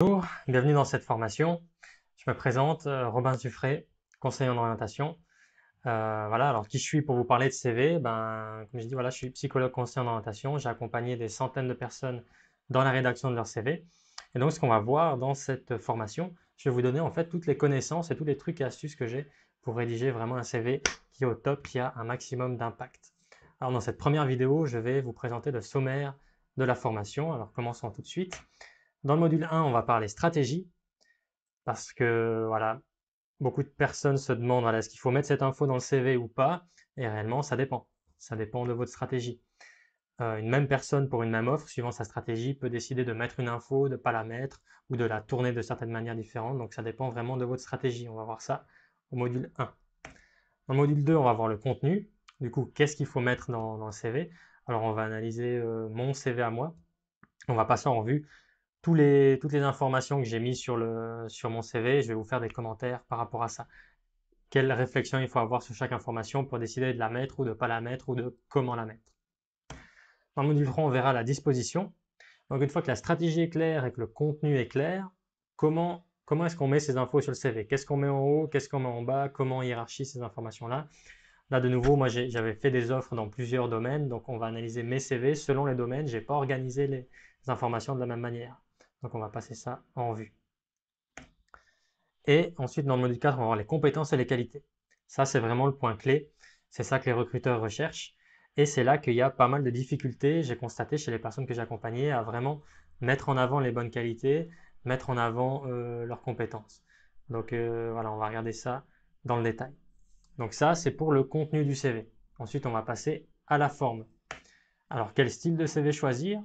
Bonjour, bienvenue dans cette formation. Je me présente, Robin Zuffray, conseiller en orientation. Voilà, alors qui je suis pour vous parler de CV? Comme je dis, voilà, je suis psychologue conseiller en orientation. J'ai accompagné des centaines de personnes dans la rédaction de leur CV. Et donc, ce qu'on va voir dans cette formation, je vais vous donner en fait toutes les connaissances et tous les trucs et astuces que j'ai pour rédiger vraiment un CV qui est au top, qui a un maximum d'impact. Alors, dans cette première vidéo, je vais vous présenter le sommaire de la formation. Alors, commençons tout de suite. Dans le module 1, on va parler stratégie, parce que voilà, beaucoup de personnes se demandent voilà, est-ce qu'il faut mettre cette info dans le CV ou pas, et réellement, ça dépend. Ça dépend de votre stratégie. Une même personne pour une même offre, suivant sa stratégie, peut décider de mettre une info, de ne pas la mettre, ou de la tourner de certaines manières différentes. Donc ça dépend vraiment de votre stratégie. On va voir ça au module 1. Dans le module 2, on va voir le contenu. Du coup, qu'est-ce qu'il faut mettre dans le CV? Alors on va analyser mon CV à moi. On va passer en revue toutes les informations que j'ai mises sur mon CV. Je vais vous faire des commentaires par rapport à ça. Quelle réflexion il faut avoir sur chaque information pour décider de la mettre ou de ne pas la mettre ou de comment la mettre. Dans le module 3, on verra la disposition. Donc une fois que la stratégie est claire et que le contenu est clair, comment est-ce qu'on met ces infos sur le CV? Qu'est-ce qu'on met en haut? Qu'est-ce qu'on met en bas? Comment on hiérarchise ces informations-là? Là, de nouveau, moi, j'avais fait des offres dans plusieurs domaines, donc on va analyser mes CV selon les domaines. Je n'ai pas organisé les informations de la même manière. Donc on va passer ça en revue. Et ensuite, dans le module 4, on va voir les compétences et les qualités. Ça, c'est vraiment le point clé. C'est ça que les recruteurs recherchent. Et c'est là qu'il y a pas mal de difficultés, j'ai constaté chez les personnes que j'ai accompagnées, à vraiment mettre en avant les bonnes qualités, mettre en avant leurs compétences. Donc voilà, on va regarder ça dans le détail. Donc ça, c'est pour le contenu du CV. Ensuite, on va passer à la forme. Alors, quel style de CV choisir?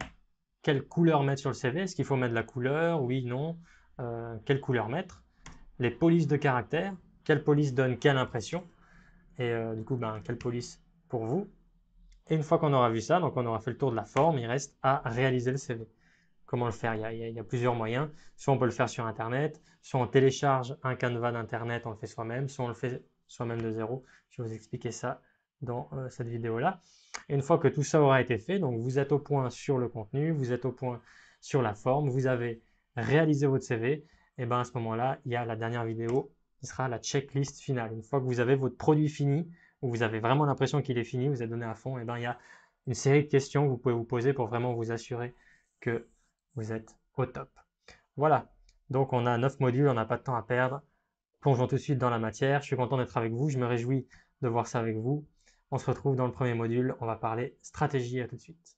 Quelle couleur mettre sur le CV? Est-ce qu'il faut mettre de la couleur? Oui, non. Quelle couleur mettre? Les polices de caractère, quelle police donne quelle impression, et du coup, quelle police pour vous. Et une fois qu'on aura vu ça, donc on aura fait le tour de la forme, il reste à réaliser le CV. Comment le faire? Il y a plusieurs moyens. Soit on peut le faire sur Internet, soit on télécharge un canevas d'Internet, on le fait soi-même, soit on le fait soi-même de zéro. Je vais vous expliquer ça dans cette vidéo-là. Et une fois que tout ça aura été fait, donc vous êtes au point sur le contenu, vous êtes au point sur la forme, vous avez réalisé votre CV, et bien à ce moment-là, il y a la dernière vidéo qui sera la checklist finale. Une fois que vous avez votre produit fini, où vous avez vraiment l'impression qu'il est fini, vous êtes donné à fond, et bien il y a une série de questions que vous pouvez vous poser pour vraiment vous assurer que vous êtes au top. Voilà, donc on a 9 modules, on n'a pas de temps à perdre. Plongeons tout de suite dans la matière. Je suis content d'être avec vous, je me réjouis de voir ça avec vous. On se retrouve dans le premier module, on va parler stratégie, à tout de suite.